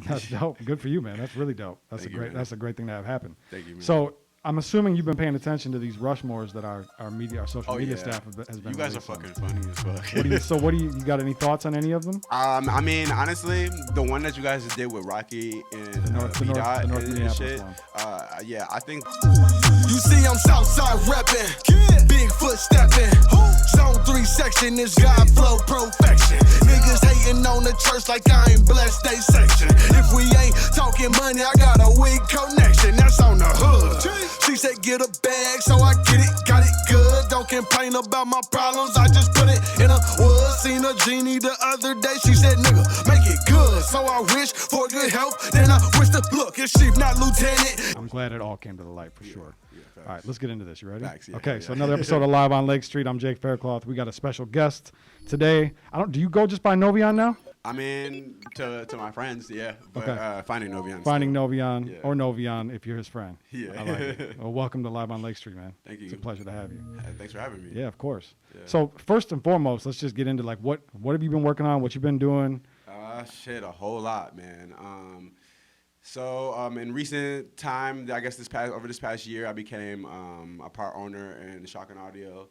That's dope. Good for you, man. That's really dope. Thank you, man. That's a great thing to have happen. Thank you, man. So I'm assuming you've been paying attention to these Rushmores that our social media yeah. staff has been. You guys are releasing. fucking funny as fuck. What do you got any thoughts on any of them? I mean, honestly, the one that you guys did with Rocky and The North B-Dot and Minneapolis shit, one. yeah, I think. You see I'm Southside reppin', Bigfoot steppin', Zone 3 section is God flow perfection. Niggas hating on the church like I ain't blessed they section. If we ain't talking money, I got a weak connection, that's on the hood. She said get a bag, so I get it, got it good. Don't complain about my problems, I just put it in a wood. Seen a genie the other day, she said nigga, make it good. So I wish for good health, then I wish to look, it's chief, not lieutenant. I'm glad it all came to the light for sure. All right, let's get into this. You ready? Facts, yeah, okay, yeah. so another episode of Live on Lake Street. I'm Jake Faircloth. We got a special guest today. Do you go just by NOVYON now? I mean, to my friends, yeah. But Okay. finding NOVYON. Finding still. NOVYON Yeah. or NOVYON if you're his friend. Yeah. I like it. Well, welcome to Live on Lake Street, man. Thank you. It's a pleasure to have you. Thanks for having me. Yeah, of course. Yeah. So first and foremost, let's just get into like what have you been working on? What you've been doing? Shit, a whole lot, man. So in recent time, I guess over this past year, I became a part owner in Shotgun Audio.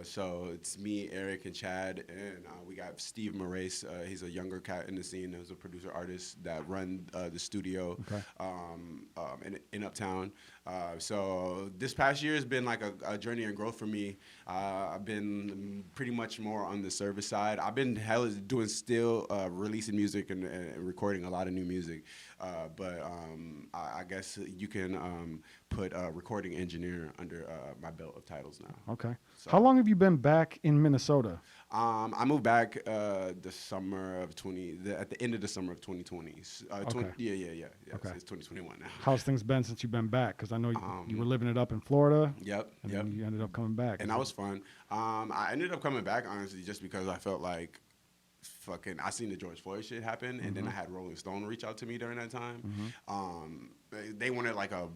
So it's me, Eric, and Chad, and we got Steve Moraes. He's a younger cat in the scene. He's a producer artist that run the studio in Uptown. So this past year has been like a journey and growth for me. I've been pretty much more on the service side. I've been releasing music and recording a lot of new music. But I guess you can put a recording engineer under my belt of titles now. Okay. So, How long have you been back in Minnesota? I moved back at the end of the summer of 2020. Okay. Yeah. Okay. So it's 2021 now. How's things been since you've been back? Because I know you were living it up in Florida. Yep. And then you ended up coming back. And that was fun. I ended up coming back, honestly, just because I felt like I seen the George Floyd shit happen, and then I had Rolling Stone reach out to me during that time. They wanted like a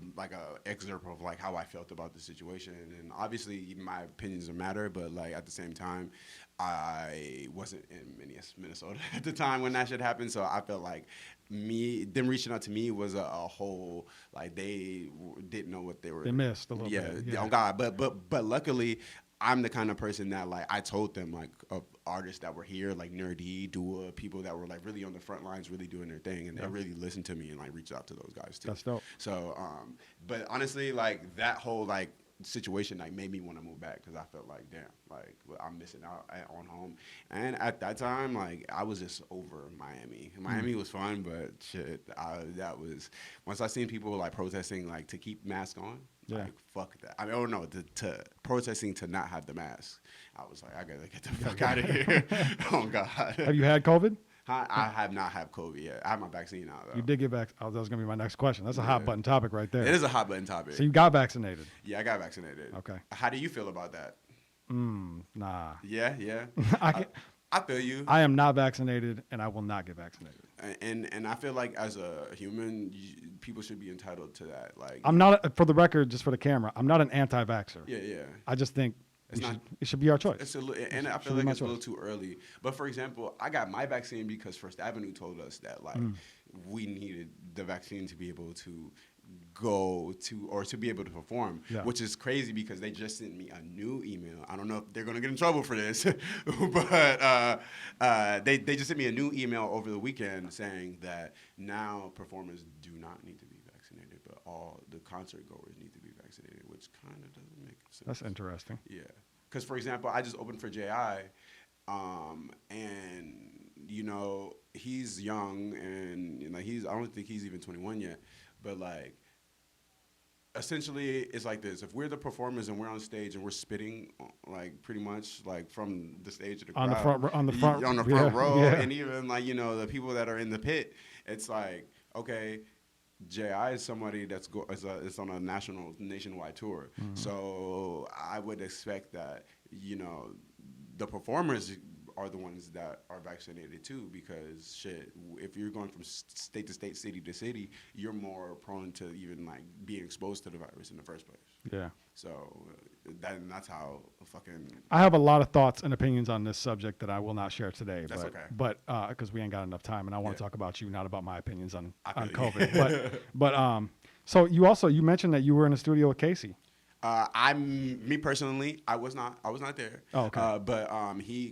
excerpt of like how I felt about the situation, and obviously my opinions matter, but like at the same time, I wasn't in Minnesota at the time when that shit happened, so I felt like them reaching out to me was a whole, like they didn't know what they missed a little bit. Yeah, oh God, but luckily, I'm the kind of person that like I told them like of artists that were here, like Nerdy, Dua, people that were like really on the front lines, really doing their thing, and they really listened to me and like reached out to those guys too. That's dope. So, but honestly, like that whole like situation like made me want to move back because I felt like damn, like I'm missing out on home. And at that time, like I was just over Miami. Miami was fun, but shit, that was once I seen people like protesting like to keep masks on. Yeah. Like, fuck that. I mean, oh no, to protesting to not have the mask. I was like, I gotta get the fuck out of here. Oh God. Have you had COVID? I have not had COVID yet. I have my vaccine now though. You did get back. Oh, that was gonna be my next question. That's a hot button topic right there. It is a hot button topic. So you got vaccinated? Yeah, I got vaccinated. Okay. How do you feel about that? Nah. Yeah. I feel you. I am not vaccinated, and I will not get vaccinated. And I feel like as a human, people should be entitled to that. Like I'm not, for the record, just for the camera, I'm not an anti-vaxxer. Yeah. I just think it should be our choice. And I feel like it's a little too early. But for example, I got my vaccine because First Avenue told us that like we needed the vaccine to be able to go to or to be able to perform, which is crazy because they just sent me a new email. I don't know if they're gonna get in trouble for this, but they just sent me a new email over the weekend saying that now performers do not need to be vaccinated, but all the concert goers need to be vaccinated, which kind of doesn't make sense. That's interesting. Yeah, because for example, I just opened for J.I., and you know he's young and you know I don't think he's even 21 yet. But like, essentially, it's like this: if we're the performers and we're on stage and we're spitting, like pretty much like from the stage to the crowd, on the front row, yeah. and even like you know the people that are in the pit, it's like okay, J.I. is somebody that's is on a nationwide tour, so I would expect that you know the performers are the ones that are vaccinated too, because shit, if you're going from state to state, city to city, you're more prone to even like being exposed to the virus in the first place. Yeah. So that's how fucking. I have a lot of thoughts and opinions on this subject that I will not share today. That's but, okay. But because we ain't got enough time, and I want to Yeah. talk about you, not about my opinions on feel you. COVID. but so you mentioned that you were in the studio with Casey. Me personally, I was not there. Oh, okay. But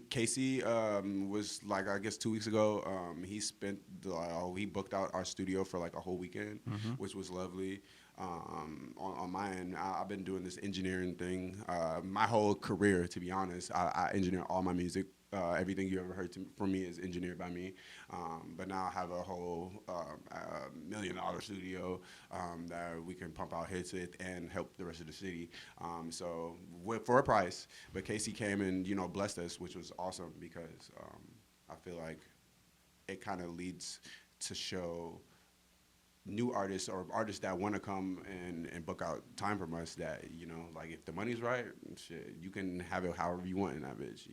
Casey was like, I guess 2 weeks ago. He booked out our studio for like a whole weekend, which was lovely. On my end, I've been doing this engineering thing my whole career. To be honest, I engineer all my music. Everything you ever heard from me is engineered by me. But now I have a whole $1 million studio that we can pump out hits with and help the rest of the city. So for a price. But Casey came and blessed us, which was awesome because I feel like it kind of leads to show new artists or artists that want to come and book out time from us that, like if the money's right, shit, you can have it however you want in that bitch.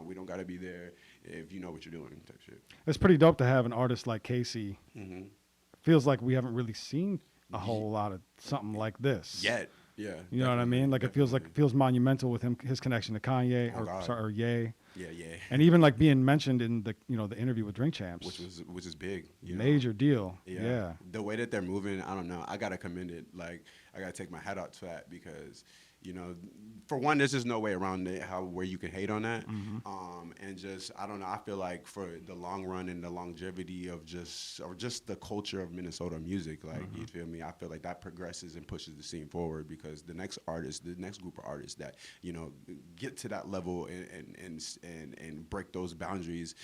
We don't got to be there if you know what you're doing type shit. It's pretty dope to have an artist like Casey. Mm-hmm. Feels like we haven't really seen a whole lot of something like this. Yet. Yeah. You know what I mean? Like it feels monumental with his connection to Kanye or Ye. Yeah. And even like being mentioned in the the interview with Drink Champs, which is big. Major deal. Yeah. The way that they're moving, I don't know. I gotta commend it. Like I gotta take my hat out to that because for one, there's just no way around it where you can hate on that. And just I don't know. I feel like for the long run and the longevity of just the culture of Minnesota music, like you feel me. I feel like that progresses and pushes the scene forward because the next group of artists that get to that level and break those boundaries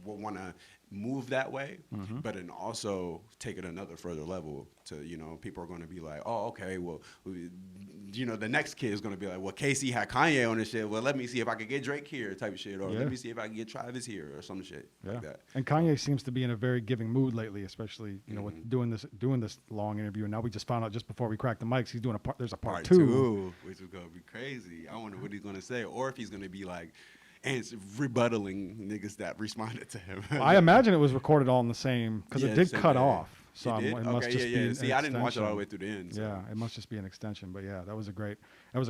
will want to move that way, but then also take it another further level to people are going to be like, oh, okay, well, the next kid is going to be like, well, Casey had Kanye on this shit, well, let me see if I could get Drake here type of shit, or let me see if I can get Travis here or some shit like that. And Kanye seems to be in a very giving mood lately, especially with doing this long interview. And now we just found out just before we cracked the mics, he's doing there's a part two, which is going to be crazy. I wonder what he's going to say, or if he's going to be like rebuttaling niggas that responded to him. I imagine it was recorded all in the same because it did cut off. So it must just be See, I didn't watch it all the way through the end. So. Yeah, it must just be an extension. But yeah, that was a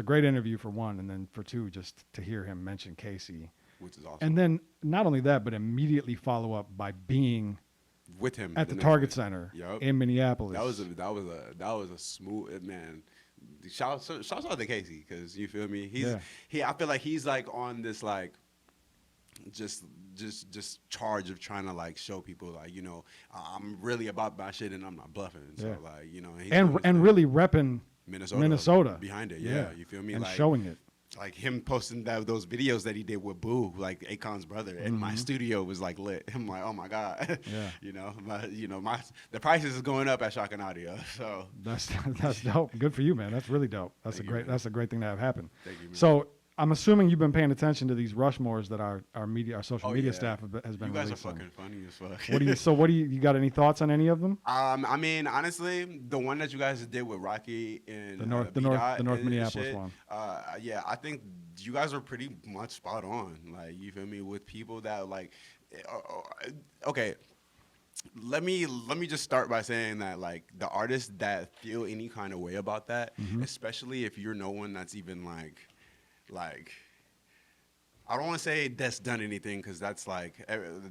great interview for one, and then for two, just to hear him mention Casey, which is awesome. And then not only that, but immediately follow up by being with him at the Target Center in Minneapolis. That was a smooth man. Shouts out to Casey because you feel me. I feel like he's like on this like. Just charge of trying to like show people like I'm really about my shit and I'm not bluffing. So like and really repping Minnesota behind it. Yeah, you feel me? And like showing it. Like him posting those videos that he did with Boo, like Akon's brother, and my studio was like lit. I'm like, oh my god, the prices is going up at Shotgun Audio. So that's dope. Good for you, man. That's really dope. That's a great thing to have happen. Thank you, man. So I'm assuming you've been paying attention to these Rushmores that our social media staff has been releasing. You guys are fucking funny as fuck. What do you got any thoughts on any of them? I mean, honestly, the one that you guys did with Rocky and the North Minneapolis one. Yeah, I think you guys are pretty much spot on. Like, you feel me, with people that like, okay. Let me just start by saying that like the artists that feel any kind of way about that, especially if you're no one that's even like I don't want to say that's done anything because that's like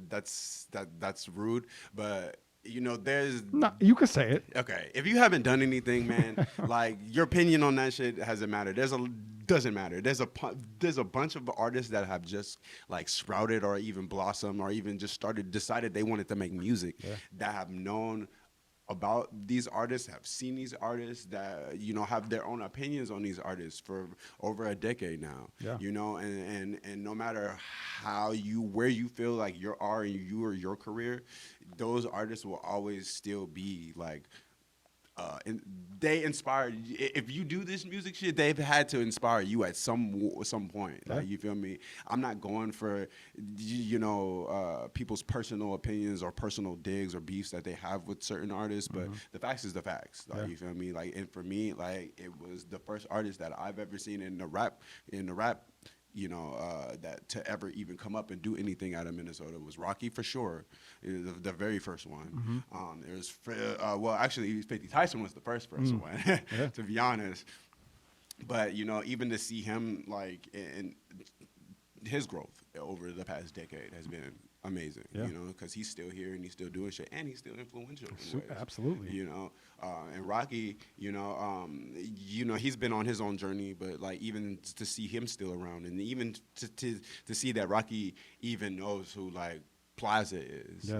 that's rude, but there's no, you could say it. Okay, if you haven't done anything, man, like your opinion on that shit hasn't mattered. Doesn't matter. There's a bunch of artists that have just like sprouted or even blossomed or even just decided they wanted to make music that have known about these artists, have seen these artists, that have their own opinions on these artists for over a decade now. And no matter where you feel like you are in your career, those artists will always still be like they inspired. If you do this music shit, they've had to inspire you at some point. Yeah. Like, you feel me? I'm not going for people's personal opinions or personal digs or beefs that they have with certain artists, but the facts is the facts. Like, you feel me? Like, and for me, like, it was the first artist that I've ever seen in the rap that to ever even come up and do anything out of Minnesota was Rocky for sure, the very first one. There's actually 50 Tyson was the first one, to be honest. But even to see him like in his growth over the past decade has been amazing. Because he's still here and he's still doing shit and he's still influential. In ways, absolutely. And Rocky, he's been on his own journey, but like even to see him still around, and even to see that Rocky even knows who like Plaza is,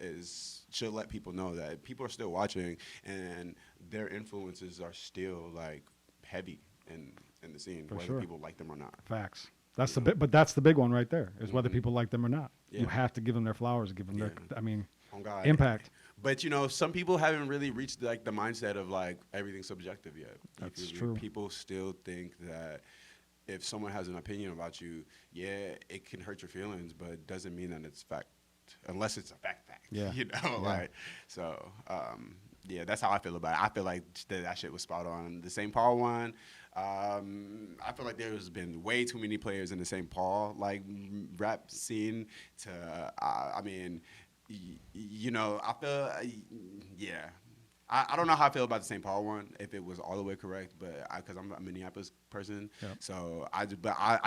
is should let people know that people are still watching and their influences are still like heavy in the scene, whether people like them or not. Facts. That's but that's the big one right there, is whether people like them or not. Yeah. You have to give them their flowers, give them their, God. Impact. But some people haven't really reached like the mindset of like everything's subjective yet. That's true. People still think that if someone has an opinion about you, it can hurt your feelings, but it doesn't mean that it's fact, unless it's a fact. Yeah. Like so. That's how I feel about it. I feel like that shit was spot on. The St. Paul one, I feel like there's been way too many players in the St. Paul like rap scene to. I feel I don't know how I feel about the St. Paul one, if it was all the way correct, but because I'm a Minneapolis person, so I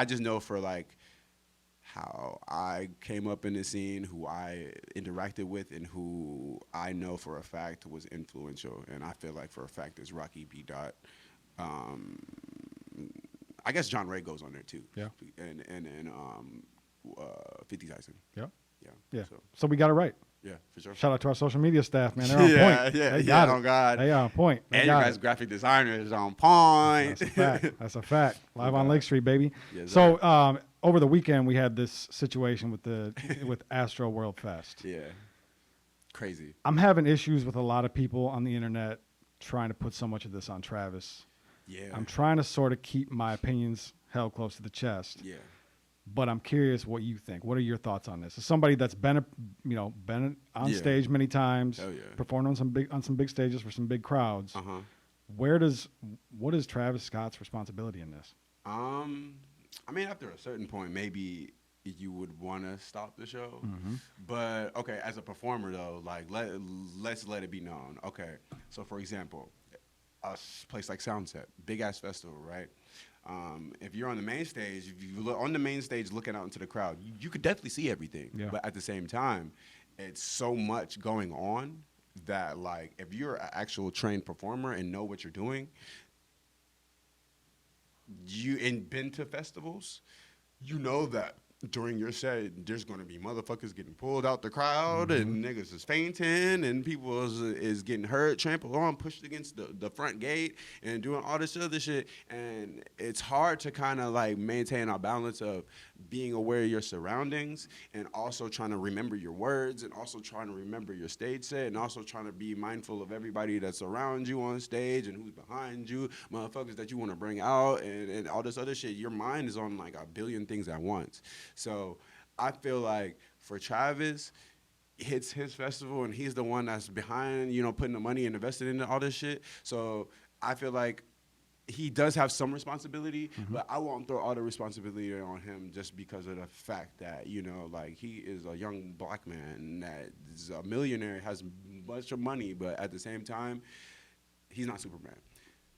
just know for like how I came up in the scene, who I interacted with, and who I know for a fact was influential. And I feel like for a fact is Rocky B. Dot. I guess John Ray goes on there too. Yeah. And 50 Tyson. Yeah. Yeah. So we got it right. Yeah, for sure. Shout out to our social media staff, man. They're on point. They got it. Oh God. They are on point. And your guys' graphic designer is on point. That's a fact. Live on Lake Street, baby. Yes, so over the weekend we had this situation with Astro World Fest. Yeah. Crazy. I'm having issues with a lot of people on the internet trying to put so much of this on Travis. Yeah. I'm trying to sort of keep my opinions held close to the chest. Yeah. But I'm curious what you think. What are your thoughts on this? As somebody that's been on stage many times, performed on some big stages for some big crowds. What is Travis Scott's responsibility in this? After a certain point, maybe you would want to stop the show. But okay, as a performer though, like let's let it be known. Okay, so for example, a place like Soundset, big ass festival, right? If you're on the main stage, if you look on the main stage looking out into the crowd, you could definitely see everything. Yeah. But at the same time, it's so much going on that, like, if you're an actual trained performer and know what you're doing, and been to festivals, you know that during your set, there's going to be motherfuckers getting pulled out the crowd and niggas is fainting and people is getting hurt, trampled on, pushed against the front gate and doing all this other shit. And it's hard to kind of like maintain a balance of being aware of your surroundings and also trying to remember your words and also trying to remember your stage set and also trying to be mindful of everybody that's around you on stage and who's behind you, motherfuckers that you want to bring out and all this other shit. Your mind is on like a billion things at once. So I feel like for Travis, it's his festival and he's the one that's behind, putting the money and investing into all this shit. So I feel like he does have some responsibility, but I won't throw all the responsibility on him just because of the fact that, like he is a young black man that is a millionaire, has a bunch of money, but at the same time, he's not Superman.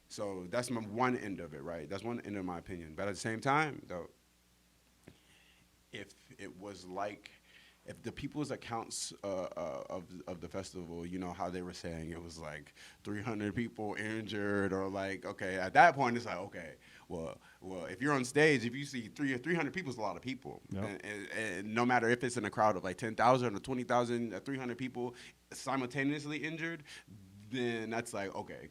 So that's my one end of it, right? That's one end of my opinion. But at the same time, though, if it was like, if the people's accounts of the festival, how they were saying it was like 300 people injured or like, okay, at that point it's like, okay, well, if you're on stage, if you see 300 people is a lot of people. Yep. And no matter if it's in a crowd of like 10,000 or 20,000, 300 people simultaneously injured, then that's like, okay.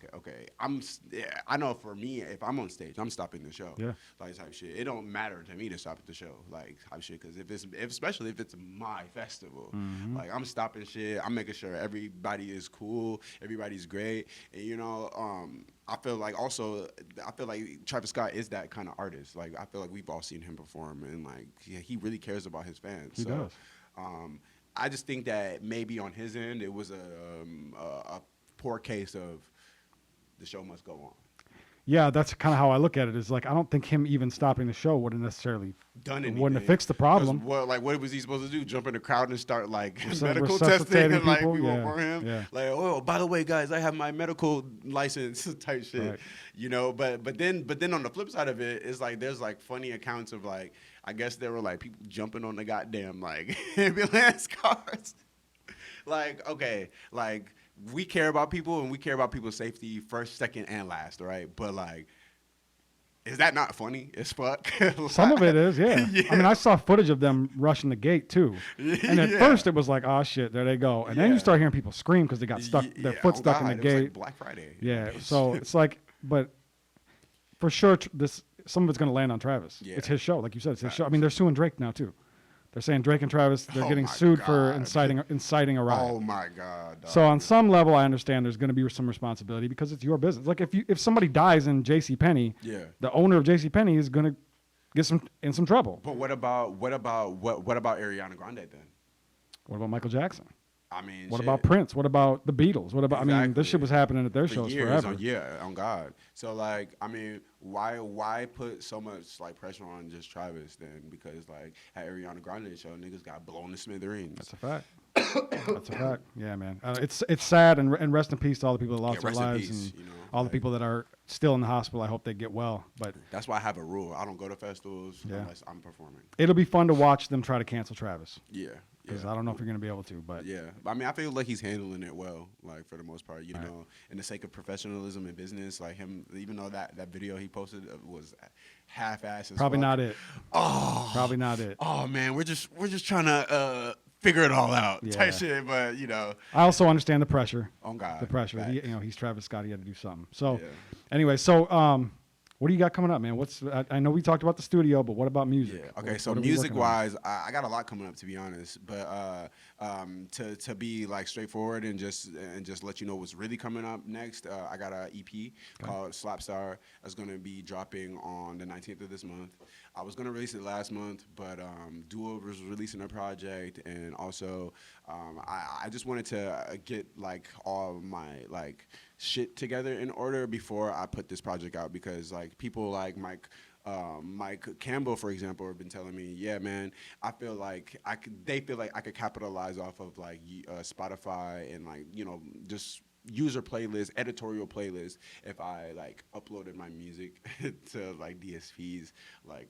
I know for me, if I'm on stage, I'm stopping the show. Yeah. Like type shit. It don't matter to me to stop at the show, like type shit, because especially if it's my festival, like I'm stopping shit. I'm making sure everybody is cool, everybody's great, and I feel like Travis Scott is that kind of artist. Like I feel like we've all seen him perform, and like he really cares about his fans. He does. I just think that maybe on his end it was a poor case of the show must go on. Yeah, that's kind of how I look at it. Is like I don't think him even stopping the show would have necessarily done anything. Wouldn't have fixed the problem. Well, like what was he supposed to do? Jump in the crowd and start like medical testing and like people for him? Yeah. Like, oh, by the way, guys, I have my medical license type shit. Right. You know, but then on the flip side of it, it's like there's like funny accounts of like I guess there were like people jumping on the goddamn like ambulance cars. Like, okay, like we care about people and we care about people's safety first, second, and last, right? But like, is that not funny as fuck? Like, some of it is, yeah. I mean, I saw footage of them rushing the gate too, and at first it was like, oh shit, there they go, and then you start hearing people scream because they got stuck, their foot stuck in the gate. Like Black Friday. Yeah, so it's like, but for sure, some of it's gonna land on Travis. Yeah. It's his show, like you said, it's his show. I mean, they're suing Drake now too. They're saying Drake and Travis, they're getting sued for inciting a riot. Oh my God. Dog. So on some level, I understand there's going to be some responsibility because it's your business. Like if somebody dies in JCPenney, the owner of JCPenney is going to get in some trouble. But what about Ariana Grande then? What about Michael Jackson? I mean, what about Prince? What about the Beatles? What about? Exactly. I mean, this shit was happening at their shows forever. On God. So like, I mean, why put so much like pressure on just Travis then? Because like at Ariana Grande show, niggas got blown to smithereens. That's a fact. That's a fact. Yeah, man. It's sad and rest in peace to all the people that lost their lives and all the people that are still in the hospital. I hope they get well. But that's why I have a rule. I don't go to festivals unless I'm performing. It'll be fun to watch them try to cancel Travis. Yeah. Because I don't know if you're going to be able to, but... Yeah. I mean, I feel like he's handling it well, like, for the most part, you know, in the sake of professionalism and business, like him, even though that video he posted was half-assed as Probably fuck. Not it. Oh. Probably not it. Oh, man, we're just trying to figure it all out type shit, but, you know. I also understand the pressure. Oh, God. The pressure. He's Travis Scott. He had to do something. So, anyway, what do you got coming up, man? I know we talked about the studio, but what about music? Yeah. Okay, so music-wise, I got a lot coming up, to be honest. But to be like straightforward and just let you know what's really coming up next, I got an EP called Slapstar that's going to be dropping on the 19th of this month. I was going to release it last month, but Do-Over was releasing a project, and also I just wanted to get like all my like shit together in order before I put this project out, because like people like Mike Campbell, for example, have been telling me, yeah, man, I feel like they feel like I could capitalize off of like Spotify and like, you know, just user playlist, editorial playlist if I like uploaded my music to like DSPs like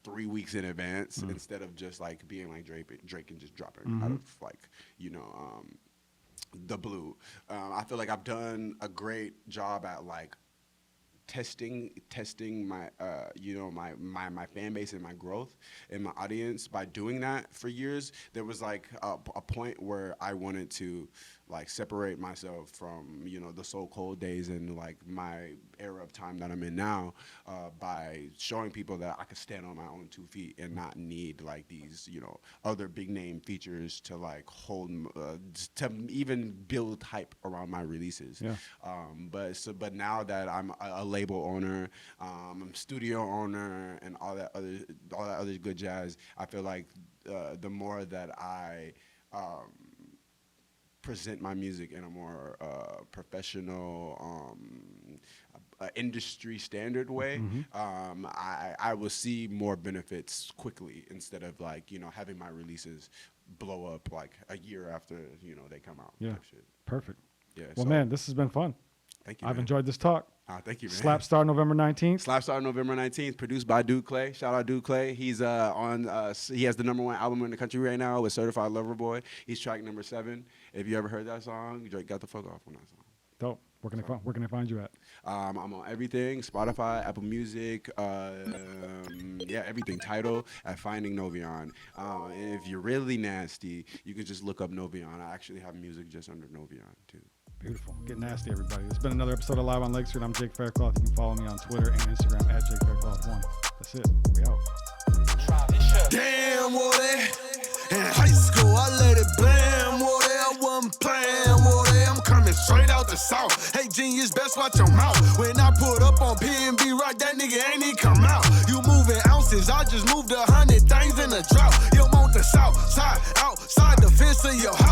3 weeks in advance instead of just like being like Drake and just dropping out of like, you know, the blue. I feel like I've done a great job at like testing my my fan base and my growth and my audience by doing that for years. There was like a point where I wanted to like separate myself from, you know, the So Cold days and like my era of time that I'm in now by showing people that I could stand on my own 2 feet and not need like these, you know, other big name features to like hold to even build hype around my releases. Yeah. But now that I'm a label owner, I'm studio owner, and all that other good jazz, I feel like the more that I present my music in a more professional, industry standard way, I will see more benefits quickly instead of like, you know, having my releases blow up like a year after, you know, they come out. Yeah, shit. Perfect. Yeah. Well, man, this has been fun. Thank you. I've enjoyed this talk. Thank you, man. Slapstar November 19th. Slapstar November 19th, produced by Dude Clay. Shout out Dude Clay. He's he has the #1 album in the country right now with Certified Lover Boy. He's track number 7. If you ever heard that song, Drake got the fuck off on that song. Dope. Where can I find you at? I'm on everything: Spotify, Apple Music, everything. Tidal at Finding NOVYON. And if you're really nasty, you can just look up NOVYON. I actually have music just under NOVYON too. Beautiful. Get nasty, everybody. It's been another episode of Live on Lake Street. I'm Jake Faircloth. You can follow me on Twitter and Instagram at Jake Faircloth1. That's it. We out. Damn, Woody. In high school, I let it blam, Woody. I wasn't playing, Woody. I'm coming straight out the south. Hey, genius, best watch your mouth. When I put up on PNB Rock, that nigga ain't even come out. You moving ounces, I just moved 100 things in a drought. You want the south side, outside the fence of your house.